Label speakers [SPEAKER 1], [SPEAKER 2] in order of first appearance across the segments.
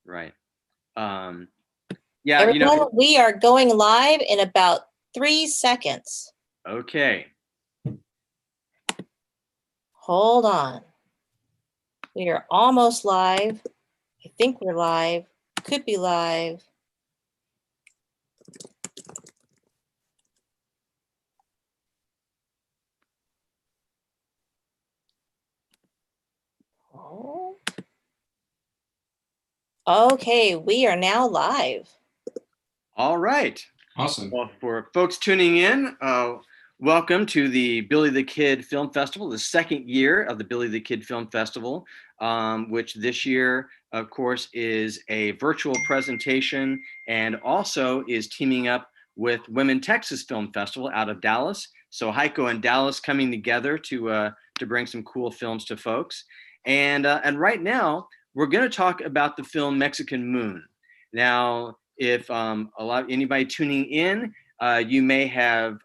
[SPEAKER 1] Right. Um, yeah,
[SPEAKER 2] Everyone, we are going live in about 3 seconds.
[SPEAKER 1] Okay.
[SPEAKER 2] Hold on. We are almost live. I think we're live. Could be live. Oh. Okay, we are now live.
[SPEAKER 1] All right.
[SPEAKER 3] Awesome.
[SPEAKER 1] Well, for folks tuning in, welcome to the Billy the Kid Film Festival, the second year of the Billy the Kid Film Festival, which this year, of course, is a virtual presentation and also is teaming up with Women Texas Film Festival out of Dallas. So Heiko and Dallas coming together to bring some cool films to folks. And right now, we're going to talk about the film Mexican Moon. Now, if anybody tuning in, you may have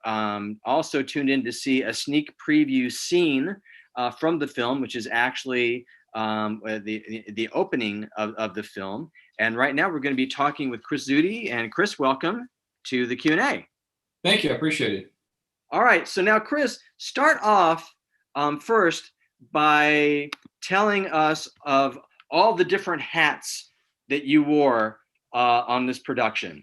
[SPEAKER 1] also tuned in to see a sneak preview scene from the film, which is actually the opening of the film. And right now we're going to be talking with Chris Zudi. And Chris, welcome to the Q&A.
[SPEAKER 3] Thank you, I appreciate it.
[SPEAKER 1] All right, so now Chris, start off first by telling us of all the different hats that you wore on this production.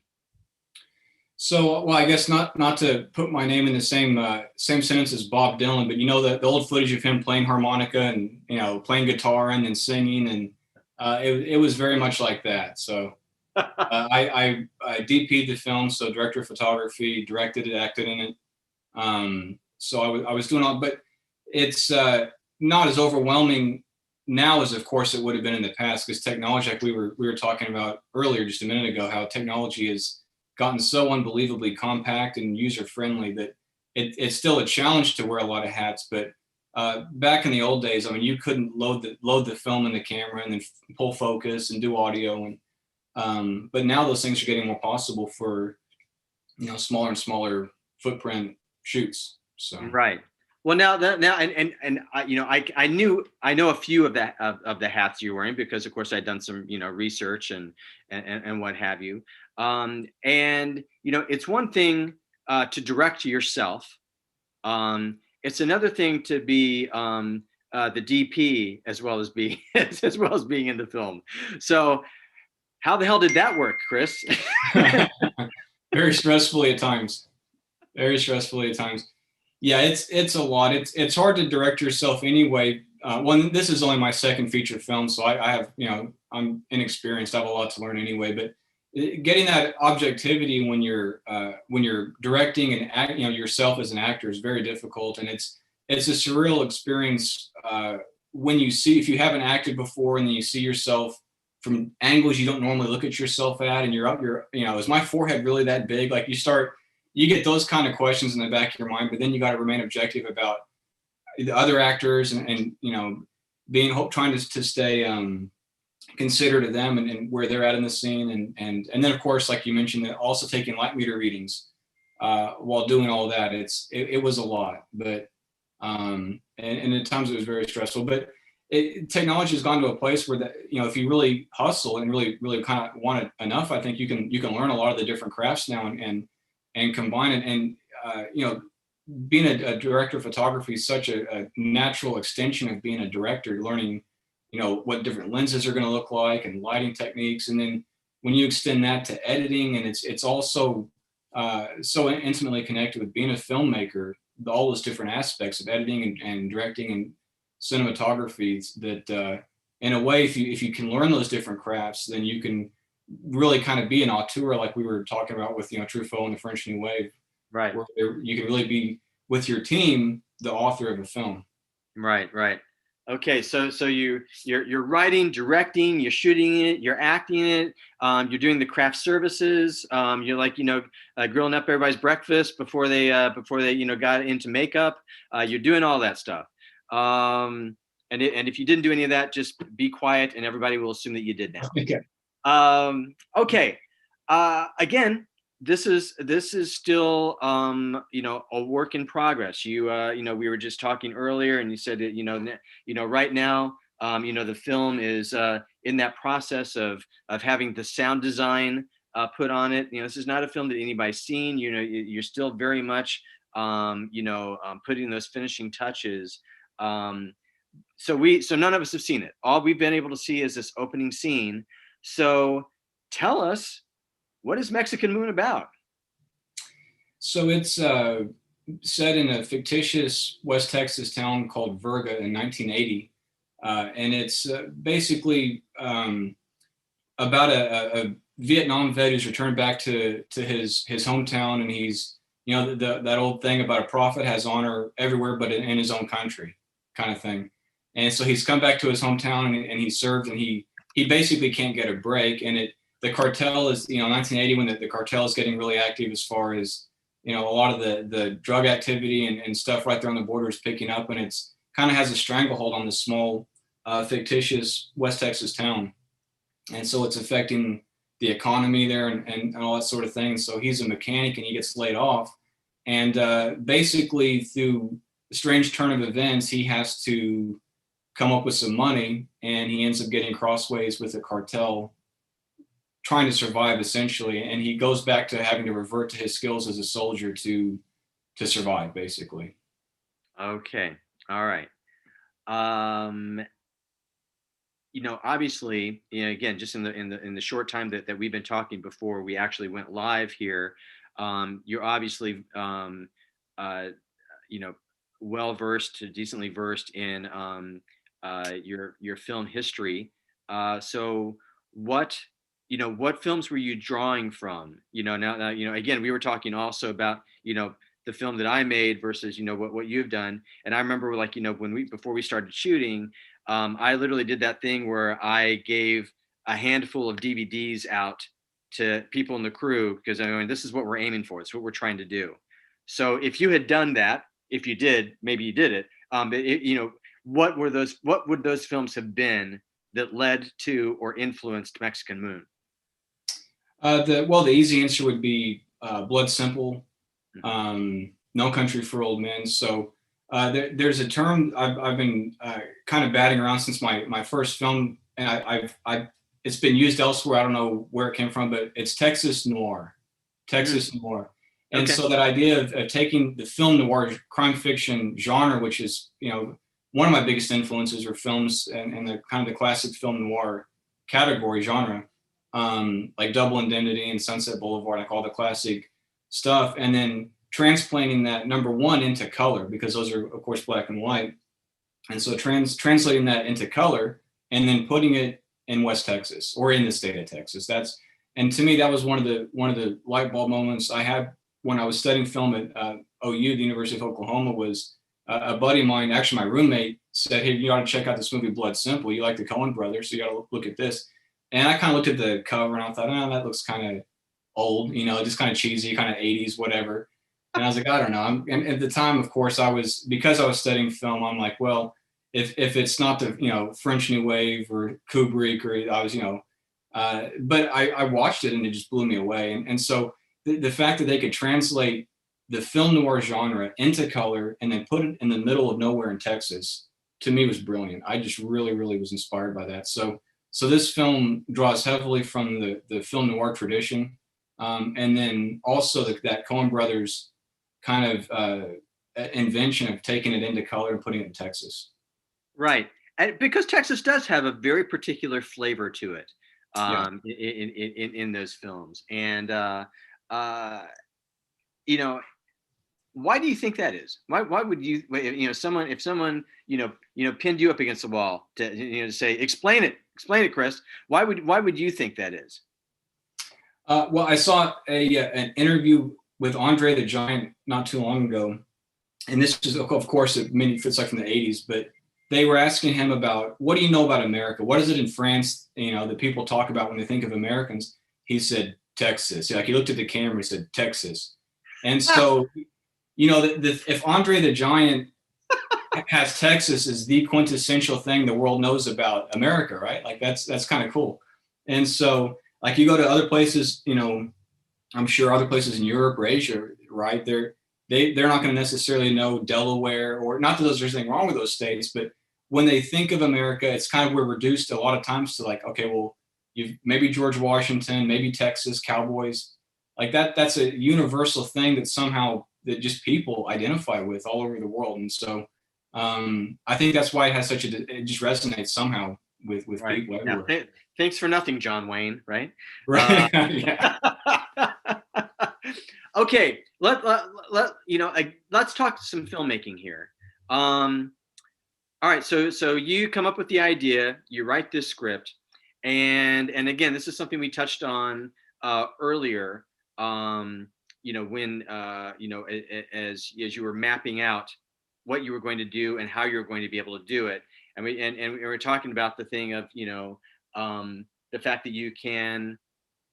[SPEAKER 3] So, well, I guess not to put my name in the same sentence as Bob Dylan, but the old footage of him playing harmonica and playing guitar and then singing, and it was very much like that. So I DP'd the film, so director of photography, directed it, acted in it. So I was doing all, but it's not as overwhelming now as, of course, it would have been in the past, because technology, like we were talking about earlier just a minute ago, how technology has gotten so unbelievably compact and user friendly that it's still a challenge to wear a lot of hats. But back in the old days, I mean, you couldn't load the film in the camera and then pull focus and do audio, and but now those things are getting more possible for smaller and smaller footprint shoots. So
[SPEAKER 1] right. Well, now and I know a few of the hats you're wearing, because of course I'd done some research and what have you. And it's one thing to direct yourself. It's another thing to be the DP as well as being in the film. So how the hell did that work, Chris?
[SPEAKER 3] Very stressfully at times. Very stressfully at times. Yeah, it's a lot. It's hard to direct yourself anyway. This is only my second feature film, so I have I'm inexperienced. I have a lot to learn anyway. But getting that objectivity when you're directing and act, yourself as an actor is very difficult, and it's a surreal experience when if you haven't acted before and then you see yourself from angles you don't normally look at yourself at, and is my forehead really that big? Like you get those kind of questions in the back of your mind, but then you got to remain objective about the other actors and trying to stay considerate of them and where they're at in the scene. And then of course, like you mentioned, also taking light meter readings while doing all that. It was a lot, but and at times it was very stressful, but technology has gone to a place where if you really hustle and really kind of want it enough, I think you can learn a lot of the different crafts now and combine it. And being a director of photography is such a natural extension of being a director, learning what different lenses are going to look like and lighting techniques. And then when you extend that to editing, and it's also so intimately connected with being a filmmaker, all those different aspects of editing and directing and cinematography, that in a way, if you can learn those different crafts, then you can really kind of be an auteur, like we were talking about with Truffaut and the French New Wave,
[SPEAKER 1] right?
[SPEAKER 3] Where you can really be with your team the author of a film.
[SPEAKER 1] Right. Okay, so you're writing, directing, you're shooting it, you're acting it, you're doing the craft services, you're like grilling up everybody's breakfast before they got into makeup. You're doing all that stuff. And if you didn't do any of that, just be quiet, and everybody will assume that you did now.
[SPEAKER 3] Okay.
[SPEAKER 1] Okay. Again, this is still a work in progress. We were just talking earlier, and you said that right now The film is in that process of having the sound design put on it. This is not a film that anybody's seen. You're still very much, putting those finishing touches. So none of us have seen it. All we've been able to see is this opening scene. So tell us, what is Mexican Moon about?
[SPEAKER 3] So it's set in a fictitious West Texas town called Virga in 1980. And it's basically about a Vietnam vet who's returned back to his hometown, and he's, that old thing about a prophet has honor everywhere but in his own country, kind of thing. And so he's come back to his hometown, and he served, and he basically can't get a break. And the cartel is, 1980, when the cartel is getting really active as far as, a lot of the drug activity and stuff right there on the border is picking up, and it's kind of has a stranglehold on this small fictitious West Texas town. And so it's affecting the economy there and all that sort of thing. So he's a mechanic, and he gets laid off. And basically, through a strange turn of events, he has to come up with some money, and he ends up getting crossways with the cartel, trying to survive essentially. And he goes back to having to revert to his skills as a soldier to survive, basically.
[SPEAKER 1] Okay. All right. Obviously, again, just in the short time that we've been talking before we actually went live here, you're obviously, well versed to decently versed in your film history. So what films were you drawing from? Now, again, we were talking also about, the film that I made versus, what you've done. And I remember, before we started shooting, I literally did that thing where I gave a handful of DVDs out to people in the crew, because this is what we're aiming for. It's what we're trying to do. So if you had done that, if you did, maybe you did it. What would those films have been that led to or influenced Mexican Moon?
[SPEAKER 3] The easy answer would be Blood Simple, No Country for Old Men. So there's a term I've been kind of batting around since my first film, and it's been used elsewhere. I don't know where it came from, but it's Texas noir. Noir. And
[SPEAKER 1] Okay.
[SPEAKER 3] So that idea of taking the film noir crime fiction genre, which is, one of my biggest influences, are films and the kind of the classic film noir category genre, like Double Indemnity and Sunset Boulevard, like all the classic stuff, and then transplanting that, number one, into color, because those are, of course, black and white. And so translating that into color and then putting it in West Texas, or in the state of Texas. And to me, that was one of the light bulb moments I had when I was studying film at OU, the University of Oklahoma. Was a buddy of mine, actually my roommate, said, "Hey, you ought to check out this movie Blood Simple. You like the Coen brothers, so you got to look at this." And I kind of looked at the cover and I thought, "Oh, that looks kind of old, just kind of cheesy, kind of 80s, whatever." And I was like, I don't know. And at the time, of course, because I was studying film, I'm like, well, if it's not the, French New Wave or Kubrick, or I was, but I watched it and it just blew me away. And so the fact that they could translate the film noir genre into color and then put it in the middle of nowhere in Texas, to me, was brilliant. I just really, really was inspired by that. So this film draws heavily from the film noir tradition. And then also that Coen brothers kind of invention of taking it into color and putting it in Texas.
[SPEAKER 1] Right. And because Texas does have a very particular flavor to it, in those films. And, why do you think that is? Why would you, if someone, pinned you up against the wall to say, explain it, Chris, why would you think that is?
[SPEAKER 3] Well, I saw an interview with Andre the Giant not too long ago, and this is, of course, it's like from the 80s, but they were asking him about, what do you know about America? What is it in France, that people talk about when they think of Americans? He said, Texas. Like, he looked at the camera, he said, Texas. And so, if Andre the Giant has Texas as the quintessential thing the world knows about America, right? Like, that's kind of cool. And so, like, you go to other places, I'm sure other places in Europe or Asia, right? They're not going to necessarily know Delaware, or not that there's anything wrong with those states, but when they think of America, it's kind of, we're reduced a lot of times to like, okay, well, you've maybe George Washington, maybe Texas, cowboys, like that's a universal thing that somehow that just people identify with all over the world. And so I think that's why it has such a, it just resonates somehow with
[SPEAKER 1] Right.
[SPEAKER 3] people
[SPEAKER 1] Yeah.
[SPEAKER 3] everywhere.
[SPEAKER 1] Thanks for nothing, John Wayne. Right.
[SPEAKER 3] Right. Yeah.
[SPEAKER 1] Okay. Let's talk some filmmaking here. All right. So you come up with the idea, you write this script, and again, this is something we touched on earlier. When as you were mapping out what you were going to do and how you were going to be able to do it, and we were talking about the thing of the fact that you can,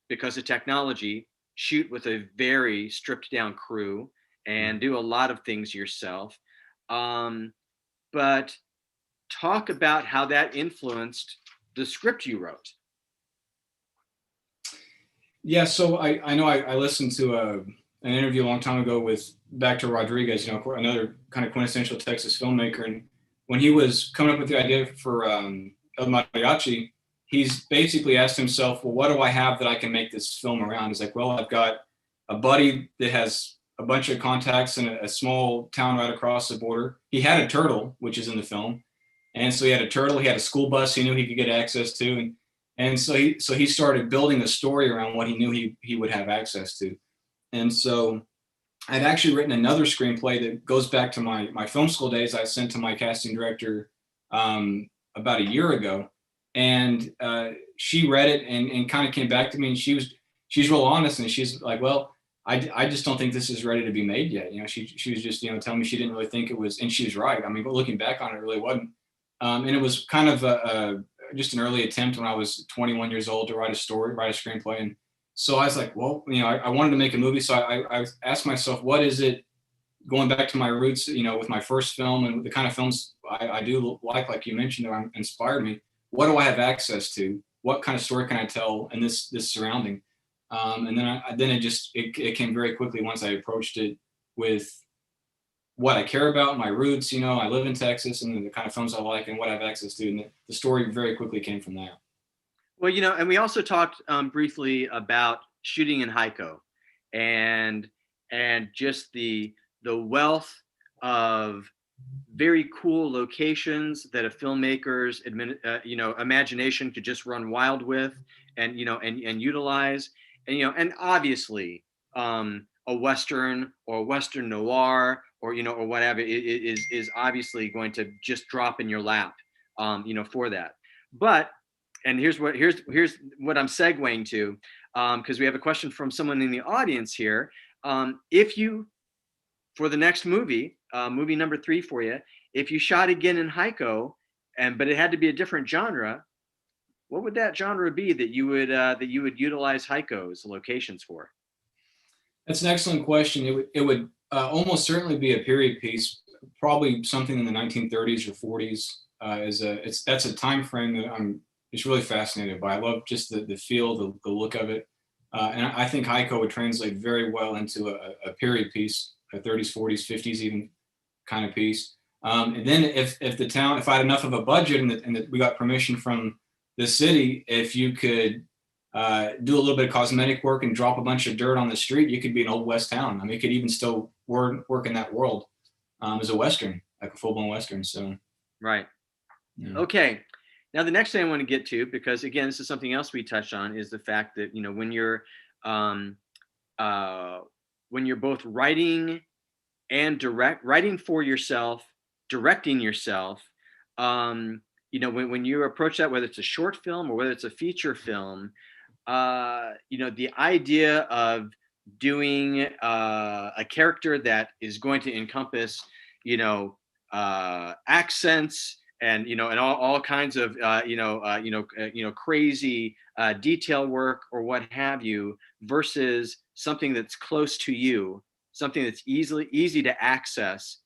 [SPEAKER 1] because of technology, shoot with a very stripped down crew and do a lot of things yourself. But talk about how that influenced the script you wrote.
[SPEAKER 3] Yeah, so I know I listened to an interview a long time ago with back to Rodriguez, another kind of quintessential Texas filmmaker, and when he was coming up with the idea for El Mariachi, he's basically asked himself, well, what do I have that I can make this film around? He's like, well, I've got a buddy that has a bunch of contacts in a small town right across the border. He had a turtle, which is in the film, and so he had a turtle. He had a school bus he knew he could get access to, and so he started building a story around what he knew he would have access to. And so I'd actually written another screenplay that goes back to my film school days. I sent to my casting director about a year ago, and she read it and kind of came back to me, and she's real honest, and she's like, well, I just don't think this is ready to be made yet. She was just telling me she didn't really think it was, and she was right. I mean, but looking back on it, it really wasn't. And it was kind of just an early attempt when I was 21 years old to write a screenplay. And so I was like, well, I wanted to make a movie. So I asked myself, what is it, going back to my roots, with my first film and the kind of films I do like you mentioned, that inspired me. What do I have access to? What kind of story can I tell in this surrounding? And then it came very quickly once I approached it with what I care about, my roots. I live in Texas, and the kind of films I like and what I have access to. And the story very quickly came from that.
[SPEAKER 1] Well, and we also talked briefly about shooting in Heiko, and just the wealth of very cool locations that a filmmaker's imagination could just run wild with, and utilize, and obviously a Western or Western noir or or whatever is obviously going to just drop in your lap, for that. But and here's what I'm segueing to, because we have a question from someone in the audience here. If you, for the next movie, movie number 3 for you, if you shot again in Heiko, but it had to be a different genre, what would that genre be that you would utilize Heiko's locations for?
[SPEAKER 3] That's an excellent question. It would almost certainly be a period piece, probably something in the 1930s or 40s. That's a time frame that I'm just really fascinated by. I love just the feel, the look of it, and I think Heiko would translate very well into a period piece, a 30s, 40s, 50s even kind of piece. And then if I had enough of a budget and that we got permission from the city, if you could do a little bit of cosmetic work and drop a bunch of dirt on the street, you could be an old West town. I mean, it could even still work in that world as a Western, like a full-blown Western. So,
[SPEAKER 1] right.
[SPEAKER 3] Yeah.
[SPEAKER 1] Okay. Now, the next thing I want to get to, because again, this is something else we touched on, is the fact that when you're both writing and writing for yourself, directing yourself, when you approach that, whether it's a short film or whether it's a feature film, the idea of doing a character that is going to encompass, accents and and all kinds of crazy detail work or what have you, versus something that's close to you, something that's easy to access.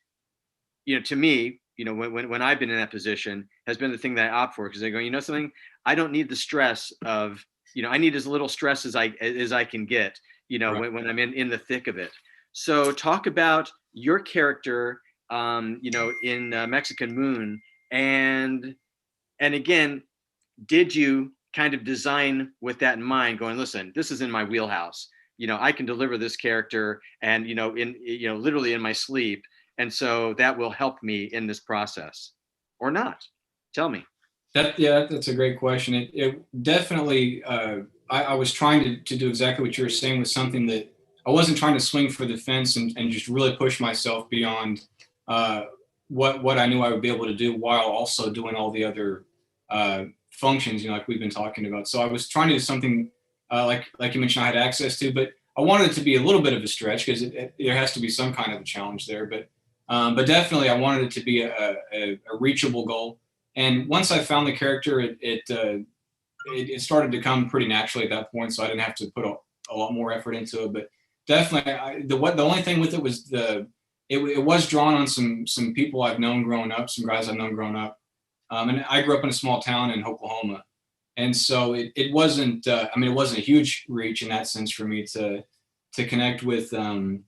[SPEAKER 1] To me, when I've been in that position, has been the thing that I opt for, because I go, something, I don't need the stress of, I need as little stress as I can get,
[SPEAKER 3] Right.
[SPEAKER 1] when I'm in the thick of it. So talk about your character, in Mexican Moon, And again, did you kind of design with that in mind, going, listen, this is in my wheelhouse. I can deliver this character, and literally in my sleep, and so that will help me in this process, or not? Tell me.
[SPEAKER 3] That's a great question. It definitely. I was trying to do exactly what you were saying, with something that I wasn't trying to swing for the fence and just really push myself beyond what I knew I would be able to do, while also doing all the other functions, like we've been talking about. So I was trying to do something like you mentioned I had access to, but I wanted it to be a little bit of a stretch, because there has to be some kind of a challenge there. But definitely I wanted it to be a reachable goal. And once I found the character, it started to come pretty naturally at that point. So I didn't have to put a lot more effort into it. But definitely, the only thing with it was it was drawn on some people I've known growing up, some guys I've known growing up. And I grew up in a small town in Oklahoma, and so it wasn't. It wasn't a huge reach in that sense for me to connect with. I'm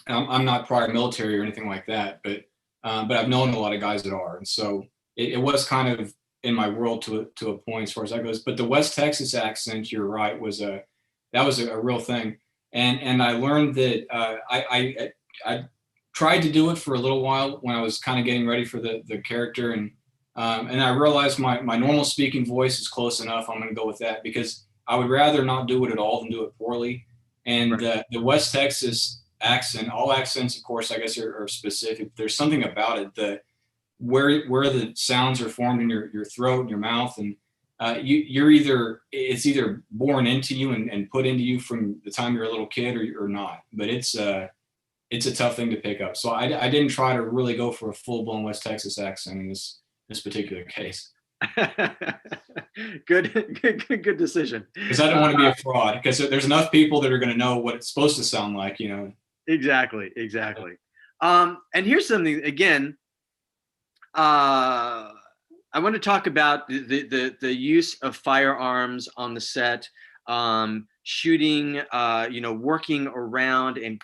[SPEAKER 3] not prior military or anything like that, but I've known a lot of guys that are, and so it was kind of in my world to a point as far as that goes. But the West Texas accent, you're right, was a real thing, and I learned that I tried to do it for a little while when I was kind of getting ready for the character, and I realized my normal speaking voice is close enough. I'm going to go with that, because I would rather not do it at all than do it poorly. And
[SPEAKER 1] Right.
[SPEAKER 3] the West Texas accent, all accents, of course, I guess are specific. There's something about it that where the sounds are formed in your throat and your mouth, and it's either born into you and put into you from the time you're a little kid, or not. But it's a tough thing to pick up. So I didn't try to really go for a full blown West Texas accent in this particular case,
[SPEAKER 1] Good decision.
[SPEAKER 3] because I don't want to be a fraud, because there's enough people that are going to know what it's supposed to sound like.
[SPEAKER 1] Exactly. And here's something again. I want to talk about the use of firearms on the set, shooting, working around and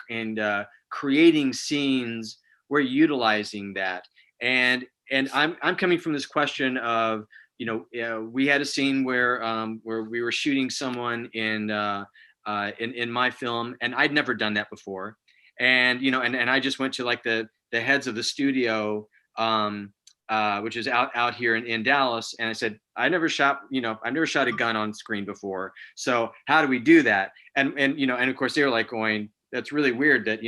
[SPEAKER 1] creating scenes where utilizing that. And I'm coming from this question of, we had a scene where we were shooting someone in my film, and I'd never done that before. And and I just went to like the heads of the studio, which is out here in Dallas. And I said, I've never shot a gun on screen before. So how do we do that? And of course they were like going, that's really weird that,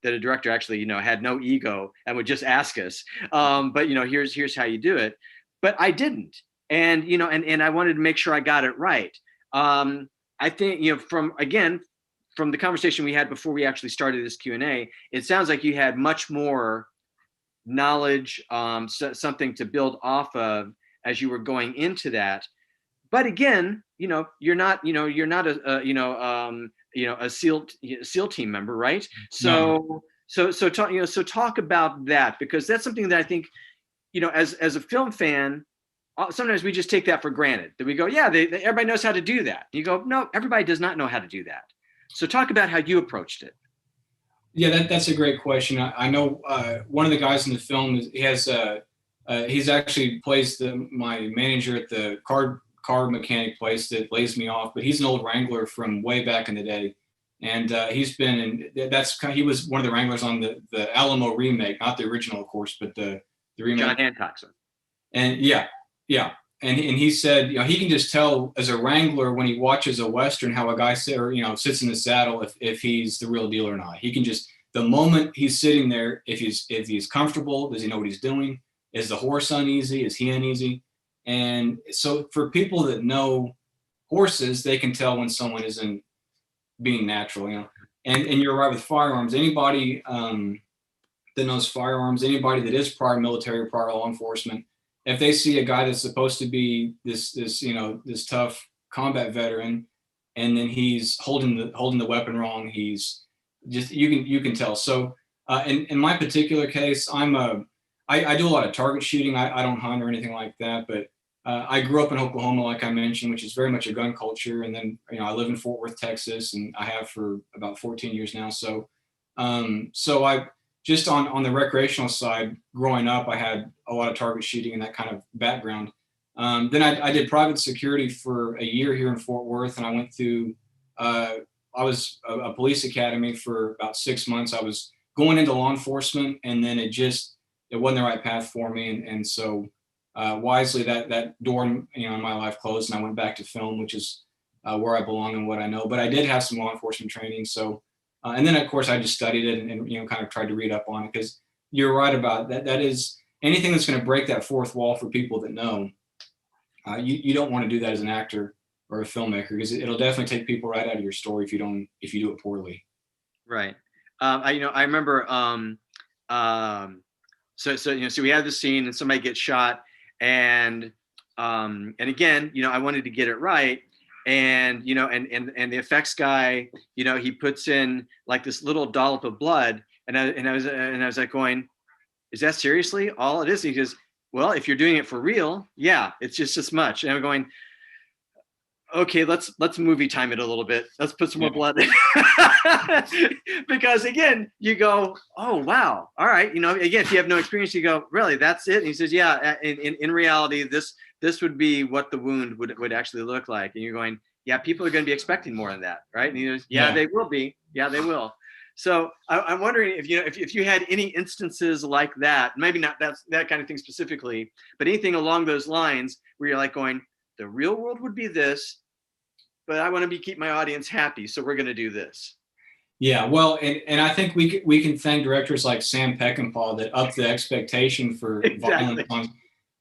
[SPEAKER 1] that a director actually, had no ego and would just ask us. But here's how you do it. But I didn't. And, and I wanted to make sure I got it right. I think, from the conversation we had before we actually started this Q&A, it sounds like you had much more knowledge, something to build off of as you were going into that. But again, you're not a SEAL team member, right?
[SPEAKER 3] No.
[SPEAKER 1] So talk about that, because that's something that I think, as a film fan, sometimes we just take that for granted, that we go, yeah, everybody knows how to do that. You go, no, everybody does not know how to do that. So talk about how you approached it.
[SPEAKER 3] Yeah, that's a great question. I know one of the guys in the film he's actually plays my manager at the car mechanic place that lays me off, but he's an old Wrangler from way back in the day, and he's been he was one of the Wranglers on the Alamo remake, not the original, of course, but the remake.
[SPEAKER 1] John Hancock's.
[SPEAKER 3] And yeah. And he said, he can just tell as a Wrangler when he watches a Western how a guy sits in the saddle if he's the real deal or not. He can just, the moment he's sitting there, if he's comfortable, does he know what he's doing? Is the horse uneasy? Is he uneasy? And so for people that know horses, they can tell when someone isn't being natural, And you're right with firearms. Anybody that knows firearms, anybody that is prior military or prior law enforcement, if they see a guy that's supposed to be this tough combat veteran, and then he's holding the weapon wrong, he's just, you can tell. So in my particular case, I do a lot of target shooting. I don't hunt or anything like that, but I grew up in Oklahoma, like I mentioned, which is very much a gun culture. And then I live in Fort Worth, Texas, and I have for about 14 years now. So just on the recreational side, growing up, I had a lot of target shooting and that kind of background. Then I did private security for a year here in Fort Worth, and I went through. I was a police academy for about 6 months. I was going into law enforcement, and then it wasn't the right path for me, and so wisely that door in my life closed, and I went back to film, which is where I belong and what I know. But I did have some law enforcement training, so. And then, of course, I just studied it and kind of tried to read up on it, because you're right about that. That is anything that's going to break that fourth wall for people that know. You don't want to do that as an actor or a filmmaker, because it'll definitely take people right out of your story if you do it poorly.
[SPEAKER 1] Right. I remember. So we had the scene and somebody gets shot, and again, I wanted to get it right. And and the effects guy, he puts in like this little dollop of blood, and I was like going, is that seriously all it is? And he goes, well, if you're doing it for real, yeah, it's just this much. And I'm going, okay, let's movie time it a little bit. Let's put some more blood in. Because again, you go, oh wow, all right, again, if you have no experience, you go, really, that's it? And he says, yeah, in reality, this would be what the wound would actually look like. And you're going, yeah, people are going to be expecting more than that, right? And he goes, yeah, they will be. Yeah, they will. So I'm wondering if you had any instances like that, maybe not that kind of thing specifically, but anything along those lines where you're like going, the real world would be this, but I want to keep my audience happy, so we're going to do this.
[SPEAKER 3] Yeah, well, and I think we can thank directors like Sam Peckinpah that up the expectation for
[SPEAKER 1] Exactly.
[SPEAKER 3] violence.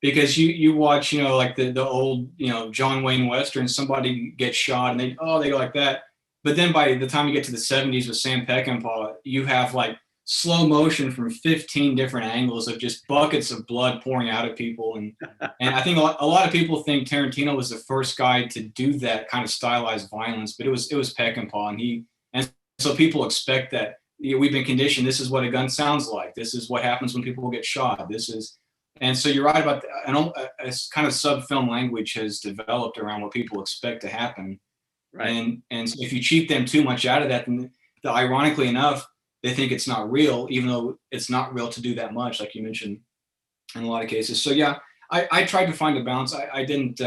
[SPEAKER 3] Because you watch, like the old, John Wayne Western, somebody gets shot and they go like that. But then by the time you get to the 70s with Sam Peckinpah, you have like slow motion from 15 different angles of just buckets of blood pouring out of people. And I think a lot of people think Tarantino was the first guy to do that kind of stylized violence, but it was Peckinpah. And so people expect that. We've been conditioned. This is what a gun sounds like. This is what happens when people get shot. And so you're right about that. A kind of sub-film language has developed around what people expect to happen.
[SPEAKER 1] Right.
[SPEAKER 3] And so if you cheat them too much out of that, then ironically enough, they think it's not real, even though it's not real to do that much, like you mentioned in a lot of cases. So yeah, I tried to find a balance. I didn't,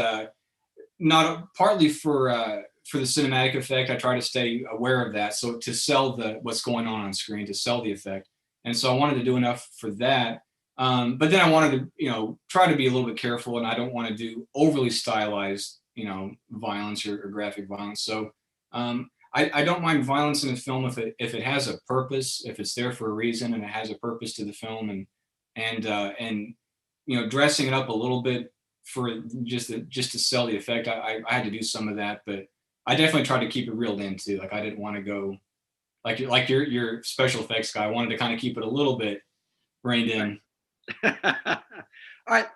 [SPEAKER 3] not partly for the cinematic effect. I try to stay aware of that. So to sell what's going on screen, to sell the effect. And so I wanted to do enough for that. But then I wanted to, try to be a little bit careful, and I don't want to do overly stylized, violence or graphic violence. So I don't mind violence in a film if it has a purpose, if it's there for a reason and it has a purpose to the film, and dressing it up a little bit for just to sell the effect. I had to do some of that, but I definitely tried to keep it reeled in too. Like I didn't want to go like your special effects guy. I wanted to kind of keep it a little bit reined in.
[SPEAKER 1] All right,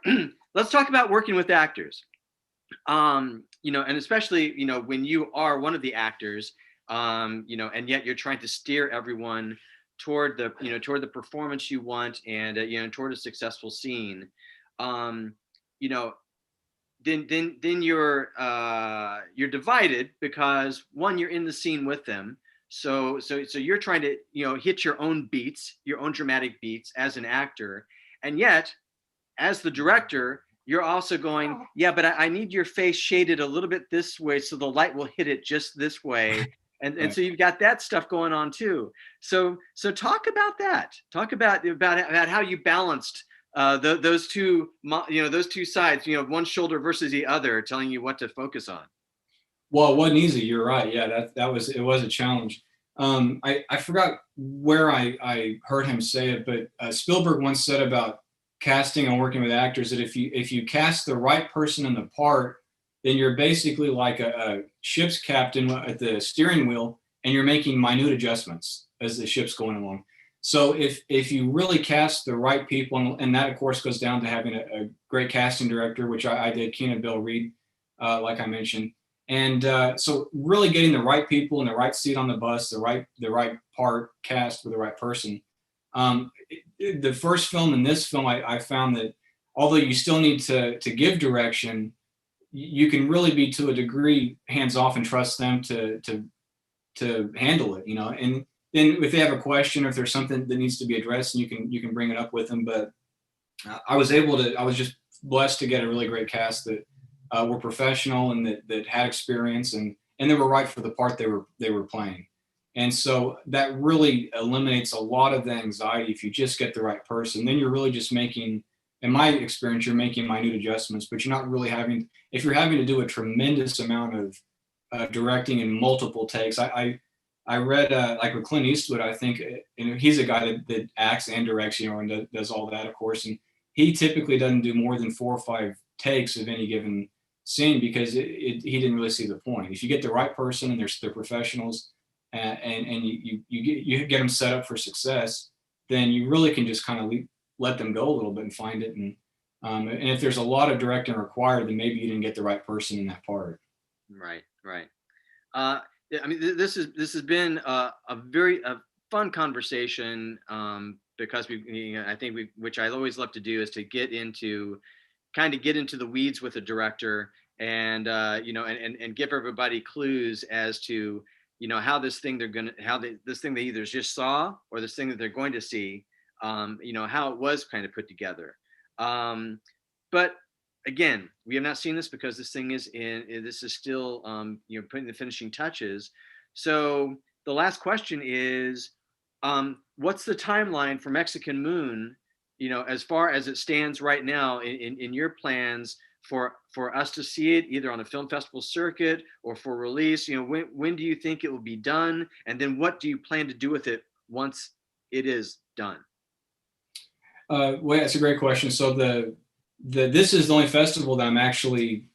[SPEAKER 1] let's talk about working with actors. And especially, when you are one of the actors, and yet you're trying to steer everyone toward the performance you want, and toward a successful scene. Then you're divided, because one, you're in the scene with them. So you're trying to, hit your own beats, your own dramatic beats as an actor. And yet, as the director, you're also going, yeah, but I need your face shaded a little bit this way so the light will hit it just this way. And
[SPEAKER 3] Right.
[SPEAKER 1] So you've got that stuff going on too. So talk about that. Talk about how you balanced those two sides, one shoulder versus the other, telling you what to focus on.
[SPEAKER 3] Well, it wasn't easy. You're right. Yeah, it was a challenge. I forgot where I heard him say it, but Spielberg once said about casting and working with actors that if you cast the right person in the part, then you're basically like a ship's captain at the steering wheel, and you're making minute adjustments as the ship's going along. So if you really cast the right people, and that of course goes down to having a great casting director, which I did, Keena Bill Reed, like I mentioned. And so really getting the right people in the right seat on the bus, the right part cast with the right person. The first film and this film, I found that although you still need to give direction, you can really be to a degree hands off and trust them to handle it, then if they have a question or if there's something that needs to be addressed, you can bring it up with them. But I was just blessed to get a really great cast that were professional and that had experience and they were right for the part they were playing. And so that really eliminates a lot of the anxiety if you just get the right person. Then you're really just making, in my experience, you're making minute adjustments, but you're not really having, if you're having to do a tremendous amount of directing in multiple takes. I read like with Clint Eastwood, I think, he's a guy that acts and directs, and does all that, of course. And he typically doesn't do more than 4 or 5 takes of any given scene because he didn't really see the point. If you get the right person and they're professionals and you get them set up for success, then you really can just kind of let them go a little bit and find it. And if there's a lot of directing required, then maybe you didn't get the right person in that part.
[SPEAKER 1] Right. I mean, this has been a very fun conversation because I think which I always love to do is to get into the weeds with a director and and give everybody clues as to how this thing this thing they either just saw or this thing that they're going to see, how it was kind of put together. But again, we have not seen this because this thing this is still putting the finishing touches. So the last question is, what's the timeline for Mexican Moon, as far as it stands right now in your plans for us to see it either on a film festival circuit or for release? When do you think it will be done, and then what do you plan to do with it once it is done?
[SPEAKER 3] Well, that's a great question. So this is the only festival that I'm actually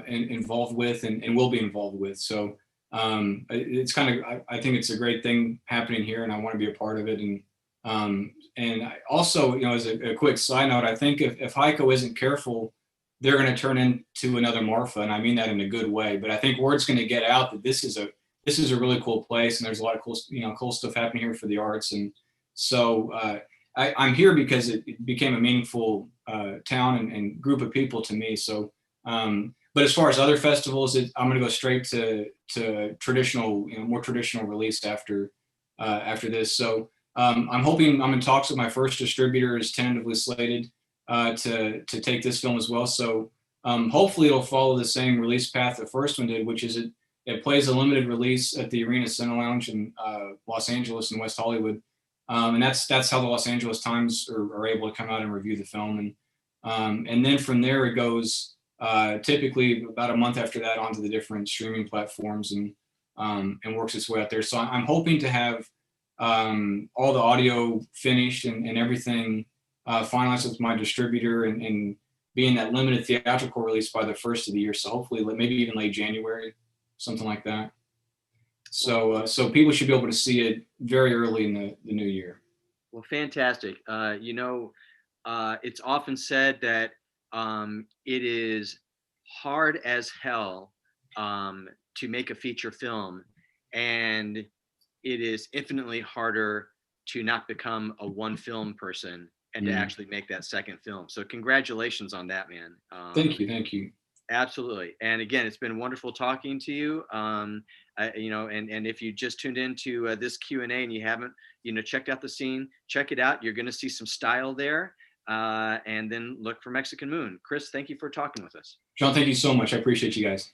[SPEAKER 3] involved with and will be involved with. So it's I think it's a great thing happening here, and I want to be a part of it. And I also, as a quick side note, I think if Heiko isn't careful, they're going to turn into another Marfa, and I mean that in a good way. But I think word's going to get out that this is a really cool place, and there's a lot of cool stuff happening here for the arts. And so I'm here because it became a meaningful town and group of people to me. So, but as far as other festivals, I'm going to go straight to traditional, more traditional release after this. So I'm hoping I'm in talks with my first distributor is tentatively slated to take this film as well. So hopefully it'll follow the same release path the first one did, which is it plays a limited release at the Arena Cine Lounge in Los Angeles and West Hollywood. And that's how the Los Angeles Times are able to come out and review the film. And then from there it goes typically about a month after that onto the different streaming platforms and works its way out there. So I'm hoping to have all the audio finished and everything finalized with my distributor and being that limited theatrical release by the first of the year. So hopefully maybe even late January, something like that. So people should be able to see it very early in the new year.
[SPEAKER 1] Well, fantastic. It's often said that it is hard as hell to make a feature film, and it is infinitely harder to not become a one film person and to actually make that second film. So congratulations on that, man.
[SPEAKER 3] Thank you.
[SPEAKER 1] Absolutely. And again, it's been wonderful talking to you. And if you just tuned into this Q&A and you haven't, checked out the scene, check it out. You're going to see some style there. And then look for Mexican Moon. Chris, thank you for talking with us.
[SPEAKER 3] John, thank you so much. I appreciate you guys.